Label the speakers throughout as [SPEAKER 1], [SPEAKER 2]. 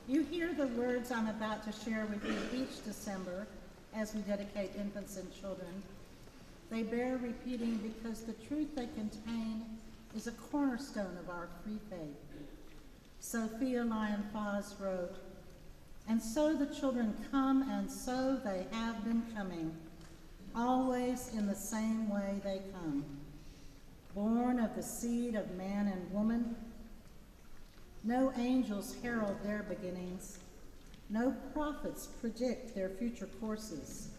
[SPEAKER 1] You hear the words I'm about to share with you each December as we dedicate infants and children. They bear repeating because the truth they contain is a cornerstone of our free faith. Sophia Lyon-Fahs wrote, "And so the children come, and so they have been coming, always in the same way they come, born of the seed of man and woman. No angels herald their beginnings. No prophets predict their future courses.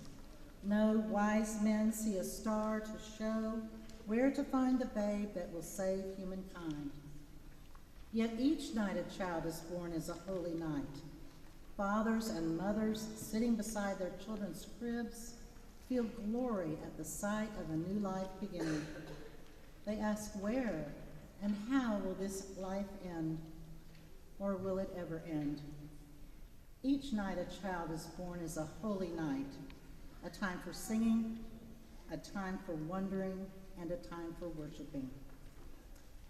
[SPEAKER 1] No wise men see a star to show where to find the babe that will save humankind. Yet each night a child is born is a holy night. Fathers and mothers sitting beside their children's cribs feel glory at the sight of a new life beginning. They ask, where and how will this life end? Or will it ever end? Each night a child is born is a holy night, a time for singing, a time for wondering, and a time for worshiping."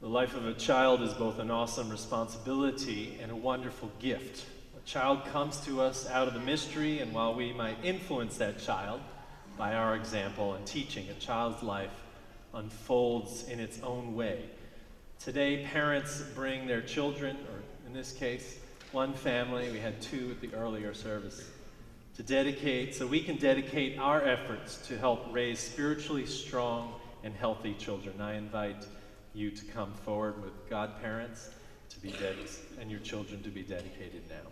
[SPEAKER 2] The life of a child is both an awesome responsibility and a wonderful gift. A child comes to us out of the mystery, and while we might influence that child by our example and teaching, a child's life unfolds in its own way. Today, parents bring their children, or in this case, one family, we had two at the earlier service, to dedicate, so we can dedicate our efforts to help raise spiritually strong and healthy children. I invite you to come forward with godparents to be and your children to be dedicated now.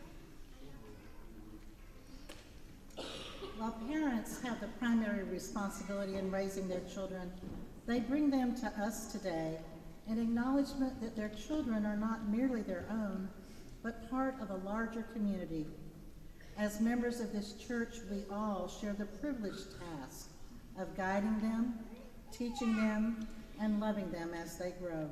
[SPEAKER 1] While parents have the primary responsibility in raising their children, they bring them to us today in acknowledgement that their children are not merely their own, but part of a larger community. As members of this church, we all share the privileged task of guiding them, teaching them, and loving them as they grow.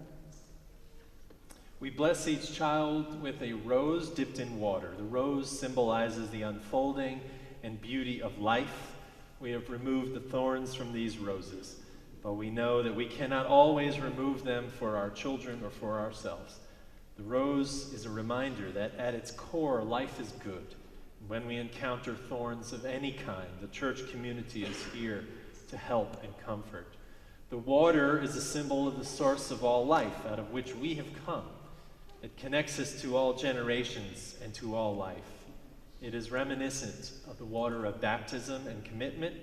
[SPEAKER 2] We bless each child with a rose dipped in water. The rose symbolizes the unfolding and beauty of life. We have removed the thorns from these roses, but we know that we cannot always remove them for our children or for ourselves. The rose is a reminder that at its core, life is good. When we encounter thorns of any kind, the church community is here to help and comfort. The water is a symbol of the source of all life, out of which we have come. It connects us to all generations and to all life. It is reminiscent of the water of baptism and commitment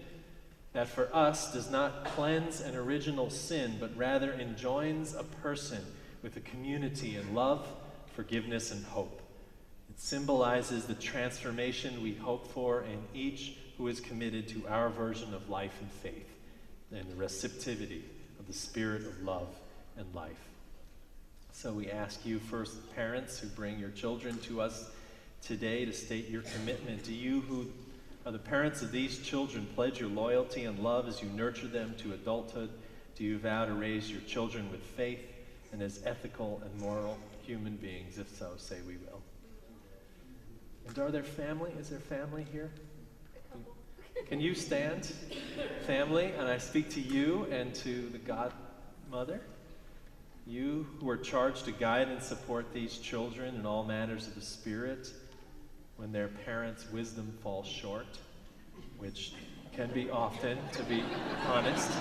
[SPEAKER 2] that for us does not cleanse an original sin, but rather enjoins a person with a community in love, forgiveness, and hope. It symbolizes the transformation we hope for in each who is committed to our version of life and faith, and the receptivity of the spirit of love and life. So we ask you first, parents who bring your children to us today, to state your commitment. Do you, who are the parents of these children, pledge your loyalty and love as you nurture them to adulthood? Do you vow to raise your children with faith and as ethical and moral human beings? If so, say we will. And are there family? Is there family here? Can you stand, family? And I speak to you and to the godmother, you who are charged to guide and support these children in all matters of the Spirit when their parents' wisdom falls short, which can be often, to be honest.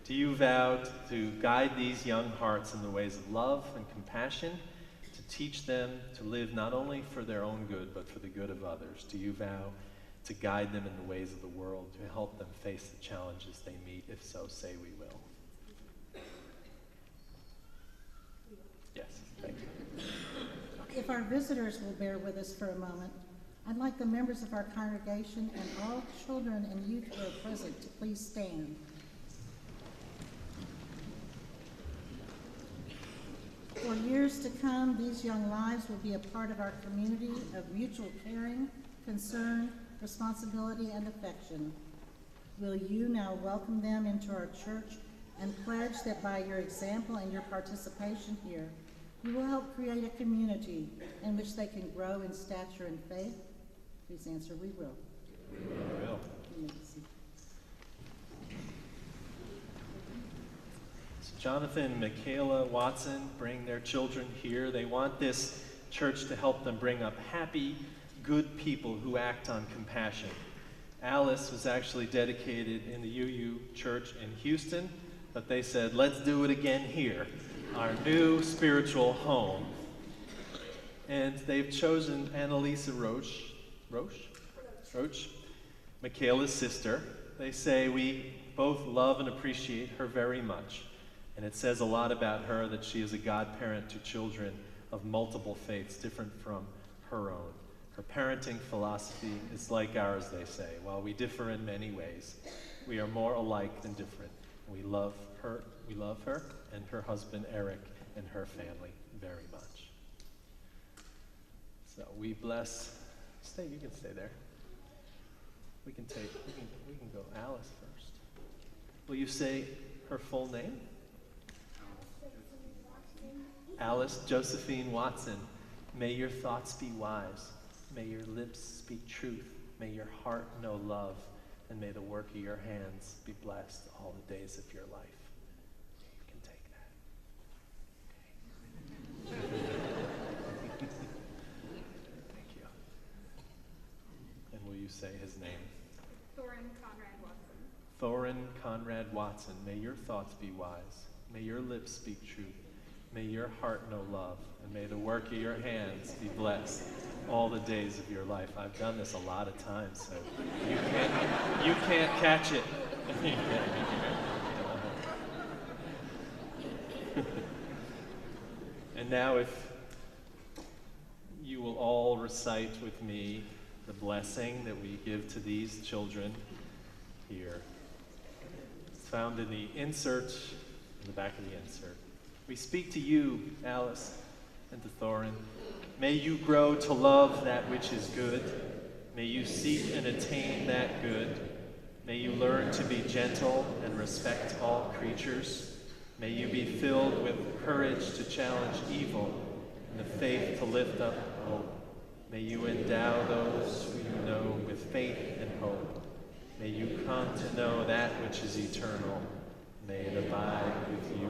[SPEAKER 2] Do you vow to guide these young hearts in the ways of love and compassion, to teach them to live not only for their own good, but for the good of others? Do you vow to guide them in the ways of the world, to help them face the challenges they meet? If so, say we will. Yes, thank you.
[SPEAKER 1] If our visitors will bear with us for a moment, I'd like the members of our congregation and all children and youth who are present to please stand. For years to come, these young lives will be a part of our community of mutual caring, concern, responsibility, and affection. Will you now welcome them into our church and pledge that by your example and your participation here, you will help create a community in which they can grow in stature and faith? Please answer, we will.
[SPEAKER 2] We will. So Jonathan and Michaela Watson bring their children here. They want this church to help them bring up happy, good people who act on compassion. Alice was actually dedicated in the UU church in Houston, but they said, let's do it again here, our new spiritual home. And they've chosen Annalisa Roche, Michaela's sister. They say we both love and appreciate her very much. And it says a lot about her that she is a godparent to children of multiple faiths, different from her own. Her parenting philosophy is like ours, they say. While we differ in many ways, we are more alike than different. We love her and her husband Eric and her family very much. So we bless. You can stay there. We can go Alice first. Will you say her full name? Alice Josephine Watson. May your thoughts be wise. May your lips speak truth. May your heart know love. And may the work of your hands be blessed all the days of your life. You can take that. Okay. Thank you. And will you say his name?
[SPEAKER 3] Thorin Conrad Watson.
[SPEAKER 2] Thorin Conrad Watson. May your thoughts be wise. May your lips speak truth. May your heart know love, and may the work of your hands be blessed all the days of your life. I've done this a lot of times, so you can't catch it. And now if you will all recite with me the blessing that we give to these children here. It's found in the insert, in the back of the insert. We speak to you, Alice, and to Thorin. May you grow to love that which is good. May you seek and attain that good. May you learn to be gentle and respect all creatures. May you be filled with courage to challenge evil and the faith to lift up hope. May you endow those who you know with faith and hope. May you come to know that which is eternal. May it abide with you